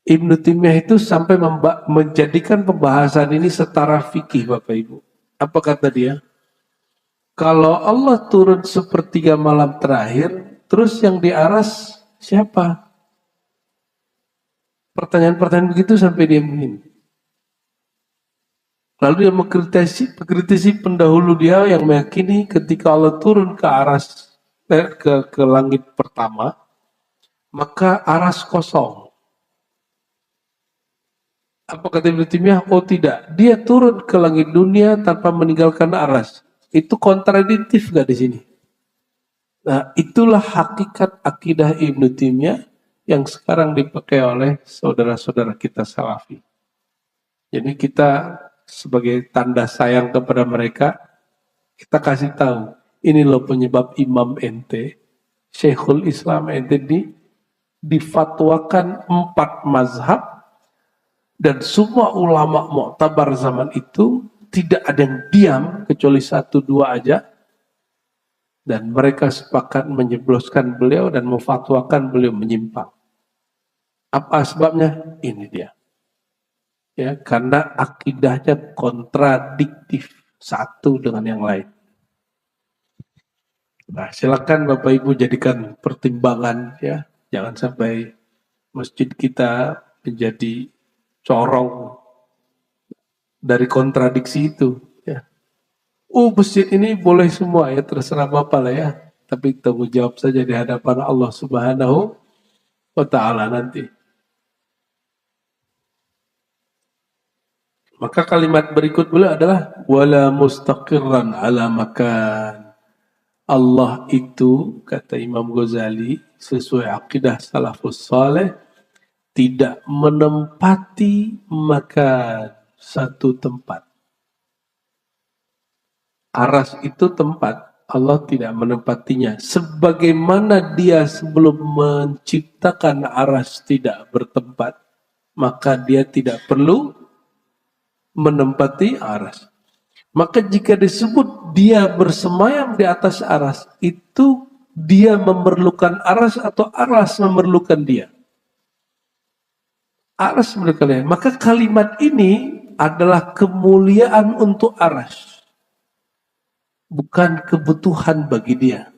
Ibnu Taimiyah itu sampai menjadikan pembahasan ini setara fikih, Bapak Ibu. Apa kata dia? Kalau Allah turun sepertiga malam terakhir, terus yang di aras siapa? Pertanyaan-pertanyaan begitu sampai dia begini. Lalu dia mengkritisi pendahulu dia yang meyakini ketika Allah turun ke aras ke langit pertama, maka aras kosong. Apa kata Ibnu Taimiyah? Oh tidak, dia turun ke langit dunia tanpa meninggalkan aras. Itu kontradiktif gak di sini? Nah, itulah hakikat akidah Ibnu Taimiyah yang sekarang dipakai oleh saudara-saudara kita Salafi. Jadi kita sebagai tanda sayang kepada mereka, kita kasih tahu, ini loh penyebab Imam ente, Syekhul Islam ente difatwakan 4 mazhab dan semua ulama muktabar zaman itu tidak ada yang diam kecuali 1-2 aja. Dan mereka sepakat menjebloskan beliau dan memfatwakan beliau menyimpang. Apa sebabnya? Ini dia. Ya, karena akidahnya kontradiktif satu dengan yang lain. Nah, silakan Bapak Ibu jadikan pertimbangan ya. Jangan sampai masjid kita menjadi corong dari kontradiksi itu. Ya. Masjid ini boleh semua ya, terserah Bapak lah ya. Tapi tanggung jawab saja di hadapan Allah Subhanahu wa Ta'ala nanti. Maka kalimat berikut beliau adalah wala mustaqirran ala makan. Allah itu, kata Imam Ghazali, sesuai akidah salafus saleh, tidak menempati makan satu tempat. Aras itu tempat, Allah tidak menempatinya. Sebagaimana dia sebelum menciptakan aras tidak bertempat, maka dia tidak perlu menempati aras. Maka jika disebut dia bersemayam di atas aras, itu dia memerlukan aras atau aras memerlukan dia? Aras memerlukan dia. Maka kalimat ini adalah kemuliaan untuk aras. Bukan kebutuhan bagi dia.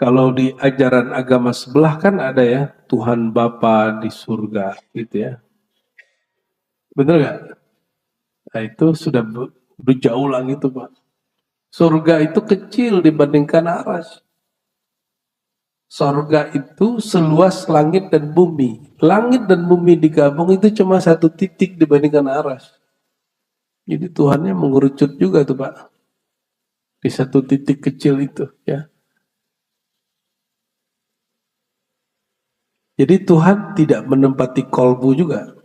Kalau di ajaran agama sebelah kan ada ya, Tuhan Bapa di surga gitu ya. Benar nggak? Nah itu sudah berjauh lagi itu Pak. Surga itu kecil dibandingkan aras. Surga itu seluas langit dan bumi. Langit dan bumi digabung itu cuma 1 titik dibandingkan aras. Jadi Tuhannya mengerucut juga tuh Pak. Di 1 titik kecil itu ya. Jadi Tuhan tidak menempati kolbu juga.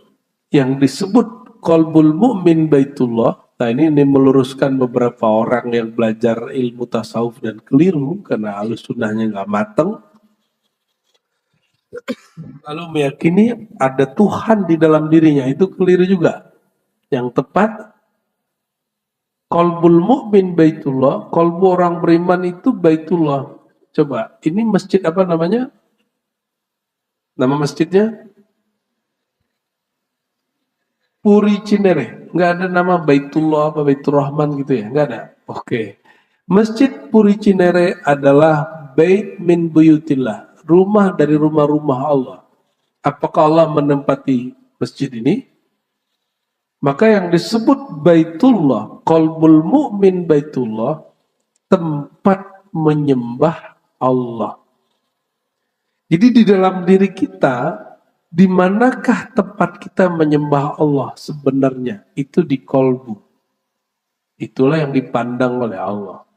Yang disebut kolbul mu'min baitullah. Nah ini meluruskan beberapa orang yang belajar ilmu tasawuf dan keliru karena alus sunnahnya nggak mateng. Lalu meyakini ada Tuhan di dalam dirinya, itu keliru juga. Yang tepat, kolbul mu'min baitullah, kolbu orang beriman itu baitullah. Coba, ini masjid apa namanya? Nama masjidnya? Puri Cinere. Nggak ada nama Baitullah apa Baitur Rahman gitu ya? Nggak ada. Oke. Masjid Puri Cinere adalah bait min buyutillah. Rumah dari rumah-rumah Allah. Apakah Allah menempati masjid ini? Maka yang disebut Baitullah, qalbul mu'min Baitullah, tempat menyembah Allah. Jadi di dalam diri kita, di manakah tempat kita menyembah Allah sebenarnya? Itu di kolbu. Itulah yang dipandang oleh Allah.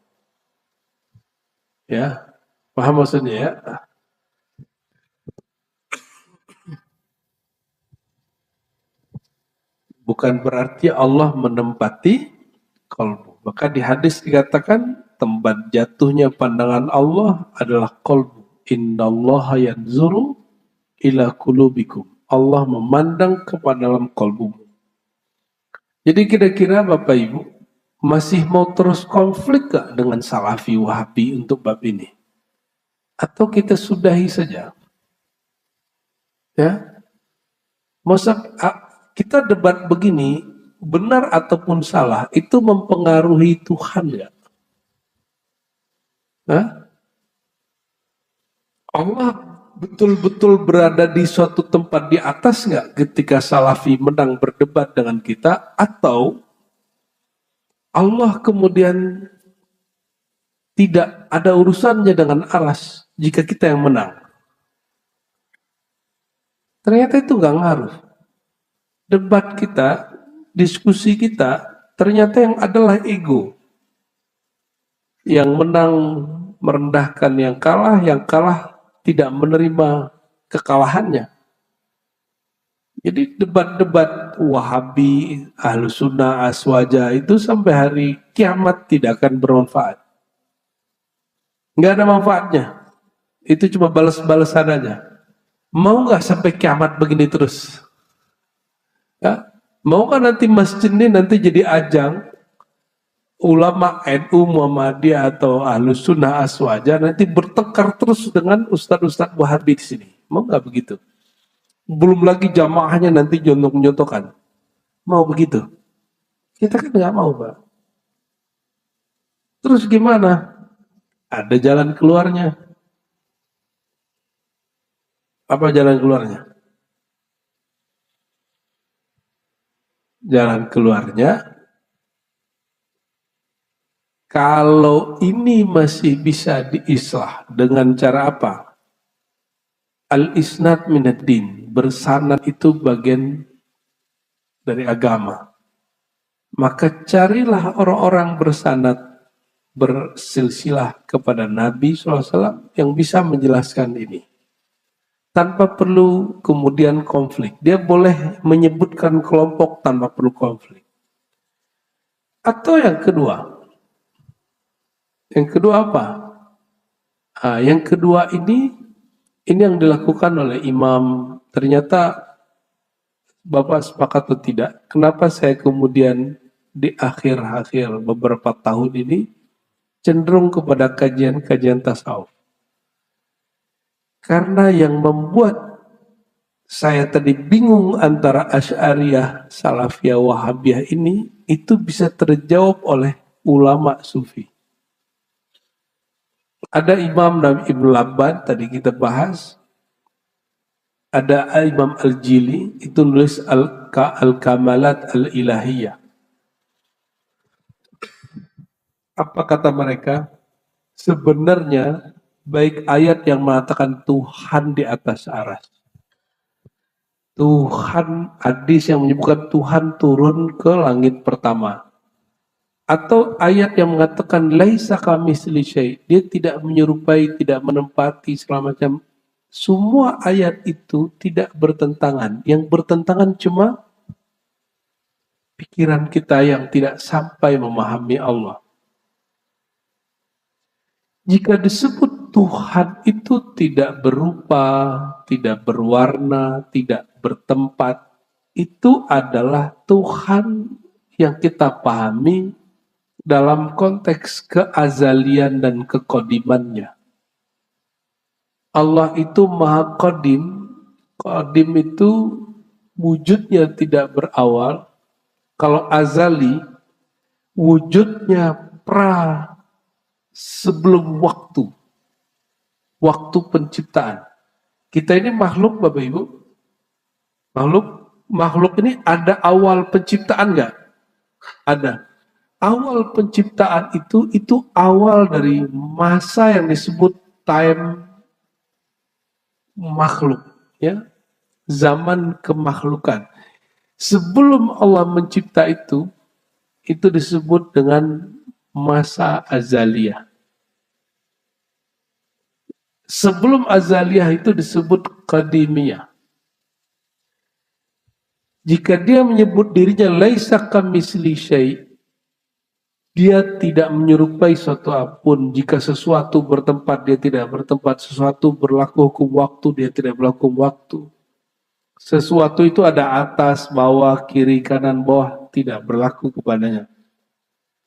Ya, paham maksudnya ya? Bukan berarti Allah menempati kolbu. Maka di hadis dikatakan tempat jatuhnya pandangan Allah adalah kolbu. Innallaha yanzuru ila kulubikum. Allah memandang kepada dalam kolbu. Jadi kira-kira Bapak Ibu masih mau terus konflik gak dengan Salafi Wahabi untuk bab ini? Atau kita sudahi saja? Ya, masa kita debat begini, benar ataupun salah, itu mempengaruhi Tuhan ya? Hah? Allah betul-betul berada di suatu tempat di atas nggak ketika Salafi menang berdebat dengan kita, atau Allah kemudian tidak ada urusannya dengan aras jika kita yang menang? Ternyata itu nggak ngaruh. Debat kita, diskusi kita, ternyata yang adalah ego. Yang menang merendahkan yang kalah tidak menerima kekalahannya. Jadi debat-debat Wahabi, Ahlus Sunnah, Aswaja itu sampai hari kiamat tidak akan bermanfaat. Nggak ada manfaatnya. Itu cuma balas-balasan aja. Mau nggak sampai kiamat begini terus? Ya? Mau kan nanti masjid ini nanti jadi ajang ulama NU Muhammadiyah atau Ahlus Sunnah Aswaja nanti bertengkar terus dengan ustadz-ustadz Wahabi di sini. Mau nggak begitu? Belum lagi jamaahnya nanti jontok-jontokan. Mau begitu? Kita kan nggak mau, Pak. Terus gimana? Ada jalan keluarnya. Apa jalan keluarnya? Jalan keluarnya, kalau ini masih bisa diislah dengan cara apa? Al-isnad minad din, bersanad itu bagian dari agama. Maka carilah orang-orang bersanad, bersilsilah kepada Nabi SAW yang bisa menjelaskan ini. Tanpa perlu kemudian konflik. Dia boleh menyebutkan kelompok tanpa perlu konflik. Atau yang kedua apa? Yang kedua ini yang dilakukan oleh imam. Ternyata Bapak sepakat atau tidak? Kenapa saya kemudian di akhir-akhir beberapa tahun ini cenderung kepada kajian-kajian tasawuf? Karena yang membuat saya tadi bingung antara Asy'ariyah, Salafiyah, Wahabiyah ini, itu bisa terjawab oleh ulama sufi. Ada Imam Ibn Labban, tadi kita bahas. Ada Imam Al-Jili, itu nulis Al-Kamalat Al-Ilahiyah. Apa kata mereka? Sebenarnya baik ayat yang mengatakan Tuhan di atas aras, Tuhan, hadis yang menyebutkan Tuhan turun ke langit pertama, atau ayat yang mengatakan laisa kamitsli syai', dia tidak menyerupai, tidak menempati segala macam. Semua ayat itu tidak bertentangan. Yang bertentangan cuma pikiran kita yang tidak sampai memahami Allah. Jika disebut Tuhan itu tidak berupa, tidak berwarna, tidak bertempat, itu adalah Tuhan yang kita pahami dalam konteks keazalian dan kekodimannya. Allah itu maha kodim. Kodim itu wujudnya tidak berawal. Kalau azali, wujudnya sebelum waktu penciptaan. Kita ini makhluk, Bapak Ibu. Makhluk ini ada awal penciptaan nggak? Ada. Awal penciptaan itu awal dari masa yang disebut time makhluk, ya, zaman kemakhlukan. Sebelum Allah mencipta itu disebut dengan masa azaliyah. Sebelum azaliyah itu disebut qadimiyah. Jika dia menyebut dirinya laisa kamitsli syai', dia tidak menyerupai suatu apapun. Jika sesuatu bertempat, dia tidak bertempat. Sesuatu berlaku hukum waktu, dia tidak berlaku hukum waktu. Sesuatu itu ada atas, bawah, kiri, kanan, bawah, tidak berlaku kepadanya.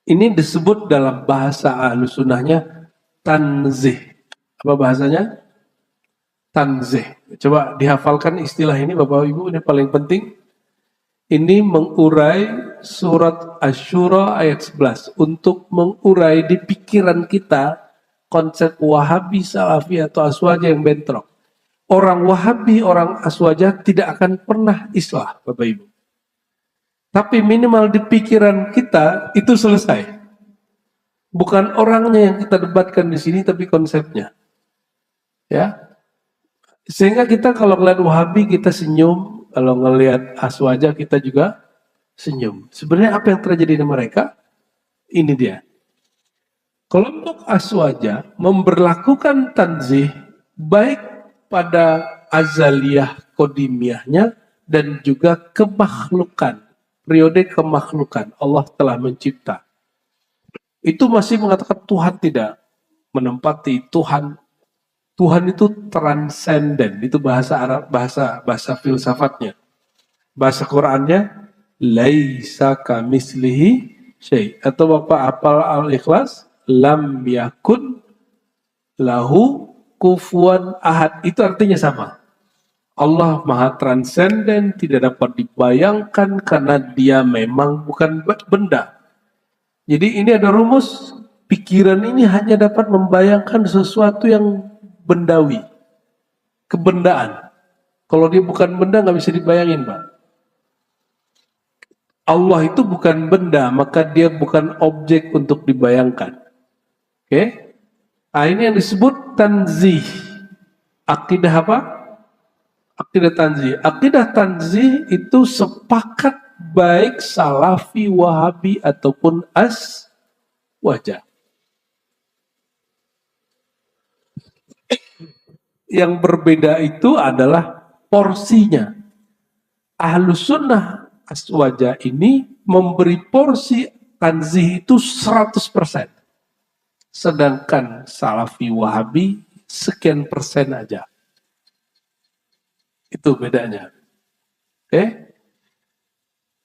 Ini disebut dalam bahasa Ahlus Sunnahnya tanzih. Apa bahasanya? Tanzih. Coba dihafalkan istilah ini Bapak Ibu, ini paling penting. Ini mengurai surat Asy-Syura ayat 11 untuk mengurai di pikiran kita konsep Wahabi, Salafi atau Aswaja yang bentrok. Orang Wahabi, orang Aswaja tidak akan pernah islah, Bapak Ibu. Tapi minimal di pikiran kita itu selesai. Bukan orangnya yang kita debatkan di sini, tapi konsepnya. Ya, sehingga kita kalau ngeliat Wahabi kita senyum, kalau ngelihat Aswaja kita juga senyum. Sebenarnya apa yang terjadi di mereka? Ini dia. Kelompok Aswaja memberlakukan tanzih baik pada azaliyah kodimiyahnya dan juga kemakhlukan. Periode kemakhlukan. Allah telah mencipta. Itu masih mengatakan Tuhan tidak menempati Tuhan. Tuhan itu transenden. Itu bahasa Arab, bahasa filsafatnya. Bahasa Qur'annya laisa kamitslihi syai'. Atau Bapak hafal Al-Ikhlas, lam yakun lahu kufuwan ahad. Itu artinya sama. Allah maha transenden, tidak dapat dibayangkan karena dia memang bukan benda. Jadi ini ada rumus, pikiran ini hanya dapat membayangkan sesuatu yang bendawi, kebendaan. Kalau dia bukan benda nggak bisa dibayangin, Pak. Allah itu bukan benda, maka dia bukan objek untuk dibayangkan. Oke? Nah, ini yang disebut tanzih. Akidah apa? Akidah tanzih. Akidah tanzih itu sepakat baik Salafi, Wahabi ataupun Aswaja. Yang berbeda itu adalah porsinya. Ahlus Sunnah Aswaja ini memberi porsi tanzih itu 100%. Sedangkan Salafi, Wahabi sekian persen aja. Itu bedanya. Oke?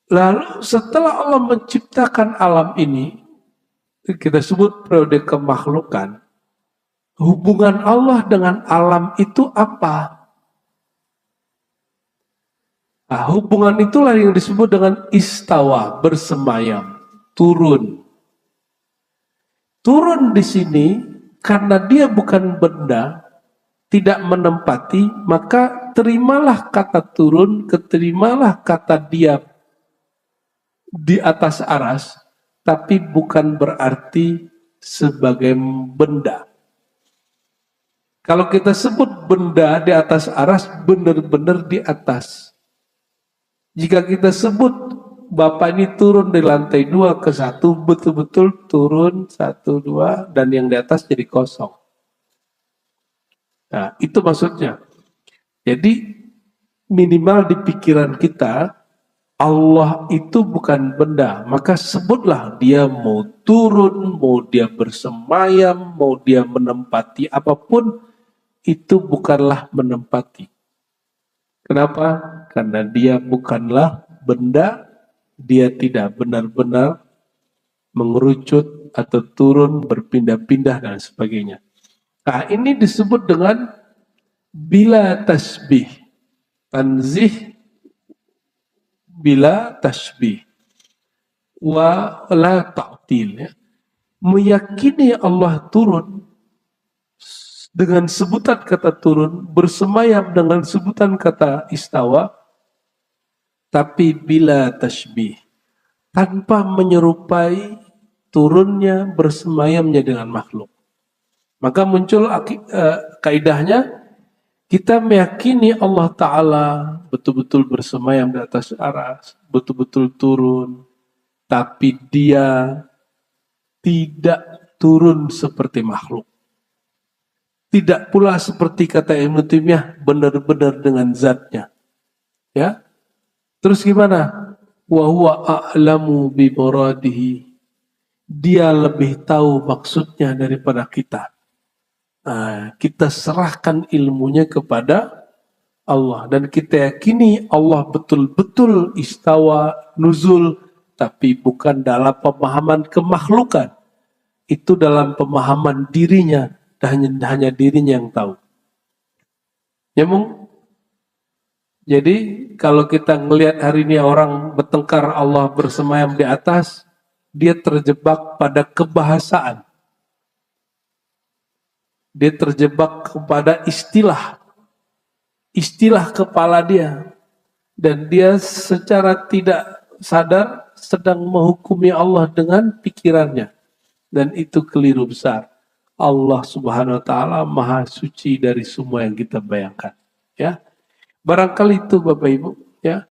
Lalu setelah Allah menciptakan alam ini, kita sebut periode kemakhlukan, hubungan Allah dengan alam itu apa? Nah, hubungan itulah yang disebut dengan istawa, bersemayam, turun. Turun di sini karena dia bukan benda, tidak menempati, maka terimalah kata turun, keterimalah kata dia di atas aras, tapi bukan berarti sebagai benda. Kalau kita sebut benda di atas aras, benar-benar di atas. Jika kita sebut Bapak ini turun dari lantai 2 ke 1, betul-betul turun 1, 2, dan yang di atas jadi kosong. Nah, itu maksudnya. Jadi minimal di pikiran kita, Allah itu bukan benda. Maka sebutlah dia mau turun, mau dia bersemayam, mau dia menempati apapun, itu bukanlah menempati. Kenapa? Karena dia bukanlah benda, dia tidak benar-benar mengerucut atau turun, berpindah-pindah dan sebagainya. Nah, ini disebut dengan bila tasbih. Tanzih bila tasbih. Wa la ta'til. Ya. Meyakini Allah turun dengan sebutan kata turun, bersemayam dengan sebutan kata istawa, tapi bila tasbih. Tanpa menyerupai turunnya, bersemayamnya dengan makhluk. Maka muncul kaidahnya, kita meyakini Allah Ta'ala betul-betul bersemayam di atas aras, betul-betul turun. tapi dia tidak turun seperti makhluk. Tidak pula seperti kata Ibnu Taimiyah benar-benar dengan zatnya. Ya. Terus gimana? Wa huwa a'lamu bi muradihi. Dia lebih tahu maksudnya daripada kita. Nah, kita serahkan ilmunya kepada Allah dan kita yakini Allah betul-betul istawa nuzul, tapi bukan dalam pemahaman kemakhlukan. Itu dalam pemahaman dirinya, dan hanya dirinya yang tahu. Nyambung? Jadi kalau kita ngelihat hari ini orang bertengkar Allah bersemayam di atas, dia terjebak pada kebahasaan. Dia terjebak kepada istilah kepala dia. Dan dia secara tidak sadar sedang menghukumi Allah dengan pikirannya. Dan itu keliru besar. Allah Subhanahu wa taala Maha Suci dari semua yang kita bayangkan, ya. Barangkali itu Bapak Ibu, ya.